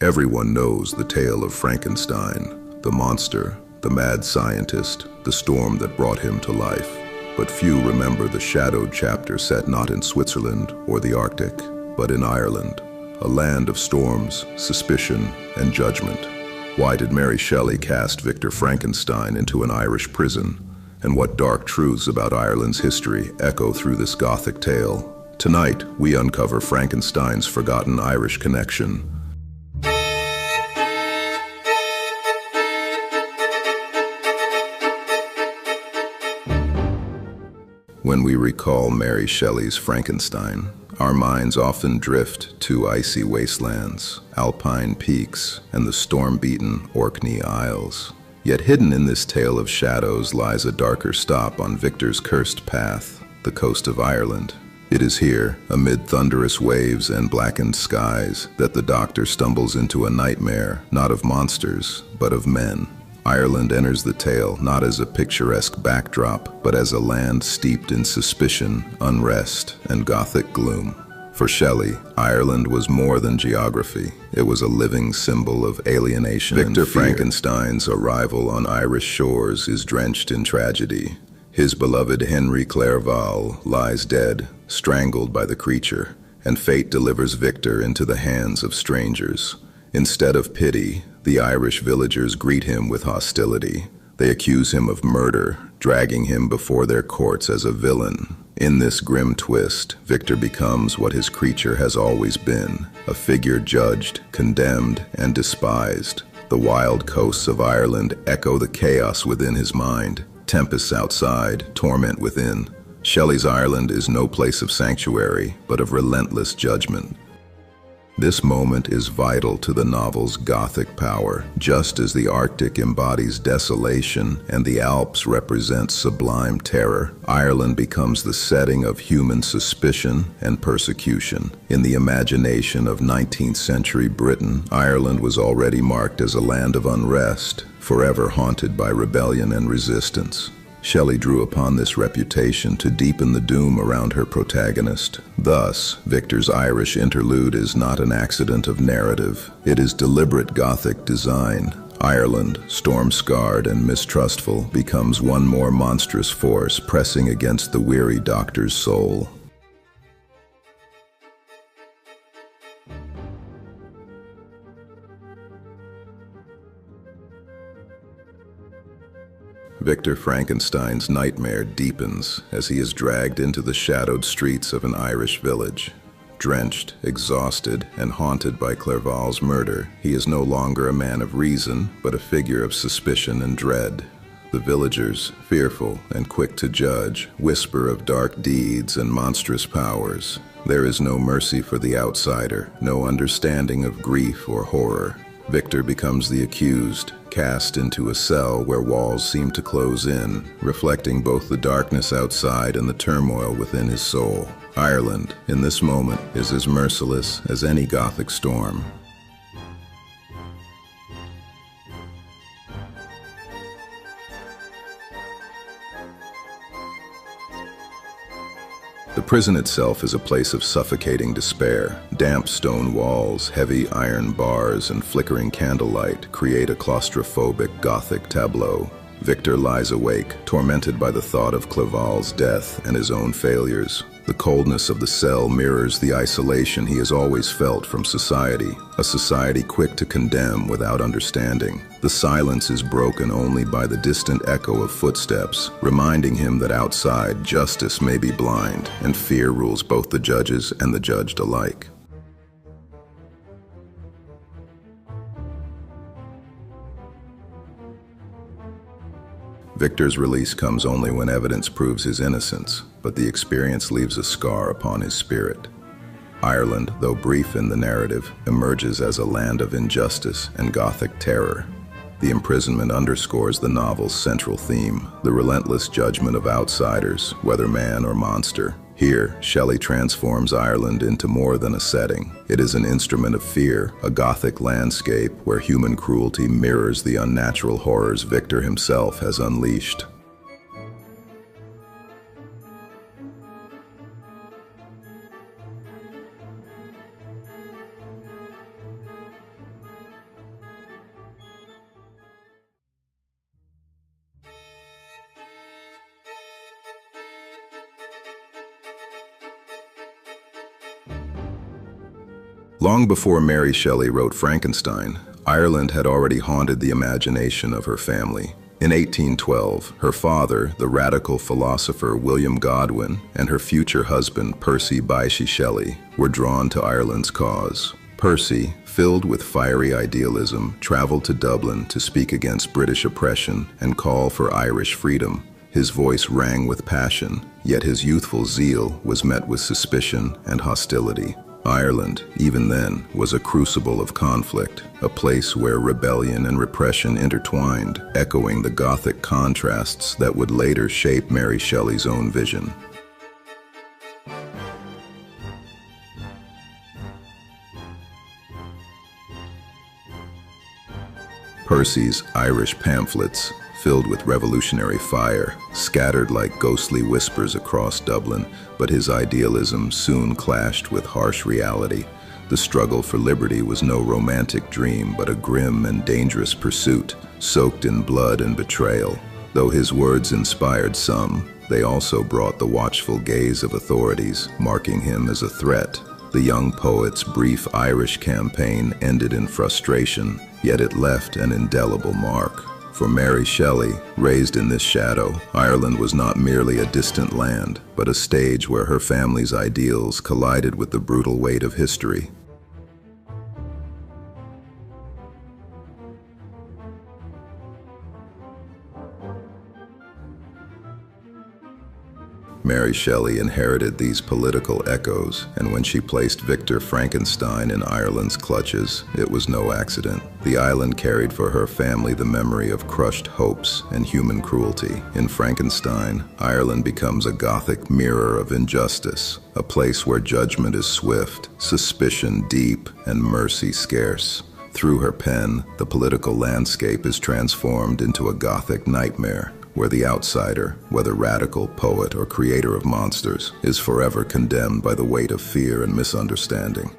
Everyone knows the tale of Frankenstein, the monster, the mad scientist, the storm that brought him to life. But few remember the shadowed chapter set not in Switzerland or the Arctic, but in Ireland, a land of storms, suspicion, and judgment. Why did Mary Shelley cast Victor Frankenstein into an Irish prison? And what dark truths about Ireland's history echo through this Gothic tale? Tonight, we uncover Frankenstein's forgotten Irish connection. When we recall Mary Shelley's Frankenstein, our minds often drift to icy wastelands, alpine peaks, and the storm-beaten Orkney Isles. Yet hidden in this tale of shadows lies a darker stop on Victor's cursed path, the coast of Ireland. It is here, amid thunderous waves and blackened skies, that the doctor stumbles into a nightmare, not of monsters, but of men. Ireland enters the tale not as a picturesque backdrop, but as a land steeped in suspicion, unrest, and Gothic gloom. For Shelley, Ireland was more than geography. It was a living symbol of alienation and fear. Victor Frankenstein's arrival on Irish shores is drenched in tragedy. His beloved Henry Clerval lies dead, strangled by the creature, and fate delivers Victor into the hands of strangers. Instead of pity, the Irish villagers greet him with hostility. They accuse him of murder, dragging him before their courts as a villain. In this grim twist, Victor becomes what his creature has always been, a figure judged, condemned, and despised. The wild coasts of Ireland echo the chaos within his mind. Tempests outside, torment within. Shelley's Ireland is no place of sanctuary, but of relentless judgment. This moment is vital to the novel's Gothic power. Just as the Arctic embodies desolation and the Alps represent sublime terror, Ireland becomes the setting of human suspicion and persecution. In the imagination of 19th century Britain, Ireland was already marked as a land of unrest, forever haunted by rebellion and resistance. Shelley drew upon this reputation to deepen the doom around her protagonist. Thus, Victor's Irish interlude is not an accident of narrative. It is deliberate Gothic design. Ireland, storm-scarred and mistrustful, becomes one more monstrous force pressing against the weary doctor's soul. Victor Frankenstein's nightmare deepens as he is dragged into the shadowed streets of an Irish village. Drenched, exhausted, and haunted by Clerval's murder, he is no longer a man of reason, but a figure of suspicion and dread. The villagers, fearful and quick to judge, whisper of dark deeds and monstrous powers. There is no mercy for the outsider, no understanding of grief or horror. Victor becomes the accused, cast into a cell where walls seem to close in, reflecting both the darkness outside and the turmoil within his soul. Ireland, in this moment, is as merciless as any Gothic storm. The prison itself is a place of suffocating despair. Damp stone walls, heavy iron bars, and flickering candlelight create a claustrophobic Gothic tableau. Victor lies awake, tormented by the thought of Clerval's death and his own failures. The coldness of the cell mirrors the isolation he has always felt from society, a society quick to condemn without understanding. The silence is broken only by the distant echo of footsteps, reminding him that outside justice may be blind, and fear rules both the judges and the judged alike. Victor's release comes only when evidence proves his innocence, but the experience leaves a scar upon his spirit. Ireland, though brief in the narrative, emerges as a land of injustice and Gothic terror. The imprisonment underscores the novel's central theme, the relentless judgment of outsiders, whether man or monster. Here, Shelley transforms Ireland into more than a setting. It is an instrument of fear, a Gothic landscape where human cruelty mirrors the unnatural horrors Victor himself has unleashed. Long before Mary Shelley wrote Frankenstein, Ireland had already haunted the imagination of her family. In 1812, her father, the radical philosopher William Godwin, and her future husband, Percy Bysshe Shelley, were drawn to Ireland's cause. Percy, filled with fiery idealism, traveled to Dublin to speak against British oppression and call for Irish freedom. His voice rang with passion, yet his youthful zeal was met with suspicion and hostility. Ireland, even then, was a crucible of conflict, a place where rebellion and repression intertwined, echoing the Gothic contrasts that would later shape Mary Shelley's own vision. Percy's Irish pamphlets, filled with revolutionary fire, scattered like ghostly whispers across Dublin, but his idealism soon clashed with harsh reality. The struggle for liberty was no romantic dream, but a grim and dangerous pursuit, soaked in blood and betrayal. Though his words inspired some, they also brought the watchful gaze of authorities, marking him as a threat. The young poet's brief Irish campaign ended in frustration, yet it left an indelible mark. For Mary Shelley, raised in this shadow, Ireland was not merely a distant land, but a stage where her family's ideals collided with the brutal weight of history. Mary Shelley inherited these political echoes, and when she placed Victor Frankenstein in Ireland's clutches, it was no accident. The island carried for her family the memory of crushed hopes and human cruelty. In Frankenstein, Ireland becomes a Gothic mirror of injustice, a place where judgment is swift, suspicion deep, and mercy scarce. Through her pen, the political landscape is transformed into a Gothic nightmare, where the outsider, whether radical, poet, or creator of monsters, is forever condemned by the weight of fear and misunderstanding.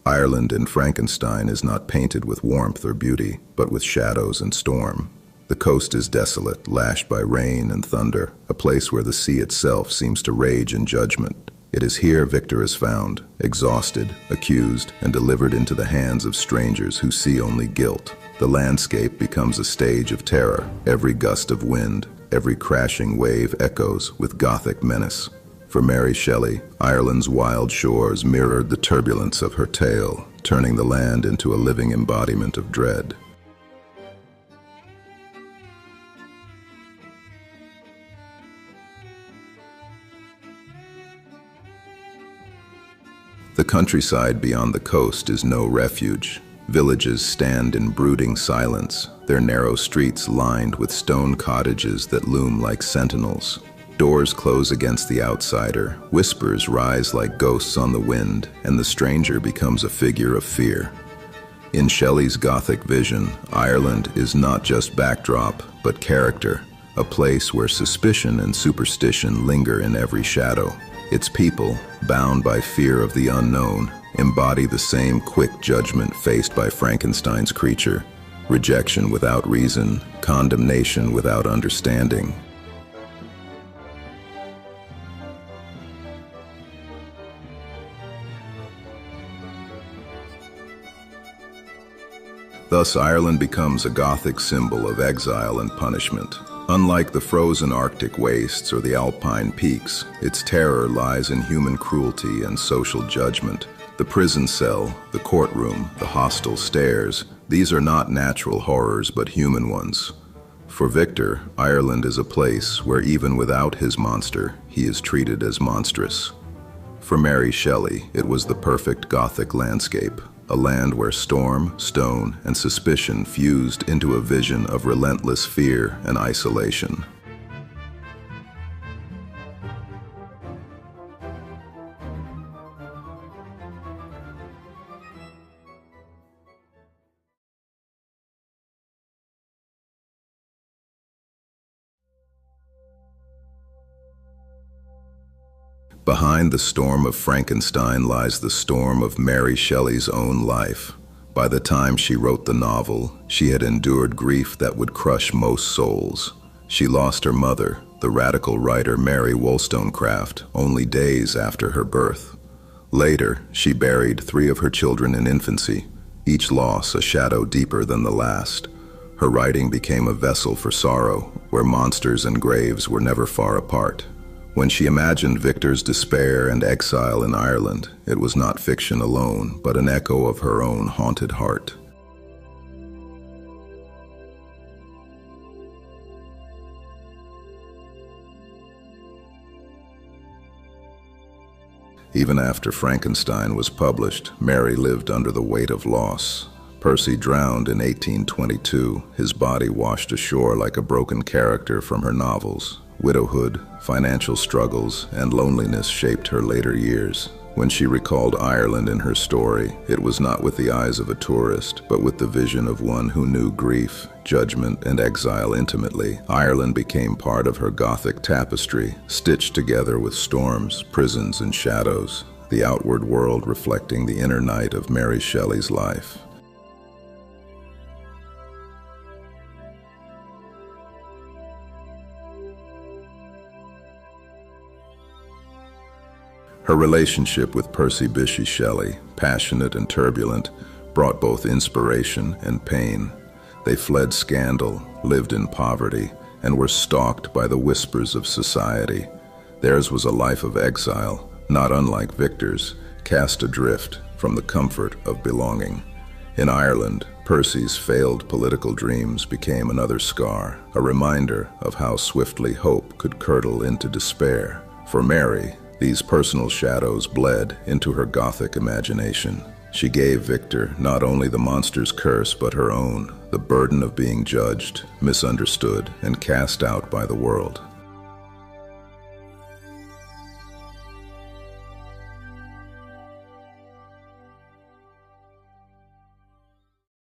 Ireland in Frankenstein is not painted with warmth or beauty, but with shadows and storm. The coast is desolate, lashed by rain and thunder, a place where the sea itself seems to rage in judgment. It is here Victor is found, exhausted, accused, and delivered into the hands of strangers who see only guilt. The landscape becomes a stage of terror. Every gust of wind, every crashing wave echoes with Gothic menace. For Mary Shelley, Ireland's wild shores mirrored the turbulence of her tale, turning the land into a living embodiment of dread. The countryside beyond the coast is no refuge. Villages stand in brooding silence, their narrow streets lined with stone cottages that loom like sentinels. Doors close against the outsider, whispers rise like ghosts on the wind, and the stranger becomes a figure of fear. In Shelley's Gothic vision, Ireland is not just backdrop, but character, a place where suspicion and superstition linger in every shadow. Its people, bound by fear of the unknown, embody the same quick judgment faced by Frankenstein's creature: rejection without reason, condemnation without understanding. Thus, Ireland becomes a Gothic symbol of exile and punishment. Unlike the frozen Arctic wastes or the Alpine peaks, its terror lies in human cruelty and social judgment. The prison cell, the courtroom, the hostile stares, these are not natural horrors but human ones. For Victor, Ireland is a place where even without his monster, he is treated as monstrous. For Mary Shelley, it was the perfect Gothic landscape, a land where storm, stone, and suspicion fused into a vision of relentless fear and isolation. Behind the storm of Frankenstein lies the storm of Mary Shelley's own life. By the time she wrote the novel, she had endured grief that would crush most souls. She lost her mother, the radical writer Mary Wollstonecraft, only days after her birth. Later, she buried 3 of her children in infancy, each loss a shadow deeper than the last. Her writing became a vessel for sorrow, where monsters and graves were never far apart. When she imagined Victor's despair and exile in Ireland, it was not fiction alone, but an echo of her own haunted heart. Even after Frankenstein was published, Mary lived under the weight of loss. Percy drowned in 1822, his body washed ashore like a broken character from her novels. Widowhood, financial struggles, and loneliness shaped her later years. When she recalled Ireland in her story, it was not with the eyes of a tourist, but with the vision of one who knew grief, judgment, and exile intimately. Ireland became part of her Gothic tapestry, stitched together with storms, prisons, and shadows, the outward world reflecting the inner night of Mary Shelley's life. Her relationship with Percy Bysshe Shelley, passionate and turbulent, brought both inspiration and pain. They fled scandal, lived in poverty, and were stalked by the whispers of society. Theirs was a life of exile, not unlike Victor's, cast adrift from the comfort of belonging. In Ireland, Percy's failed political dreams became another scar, a reminder of how swiftly hope could curdle into despair. For Mary, these personal shadows bled into her Gothic imagination. She gave Victor not only the monster's curse, but her own, the burden of being judged, misunderstood, and cast out by the world.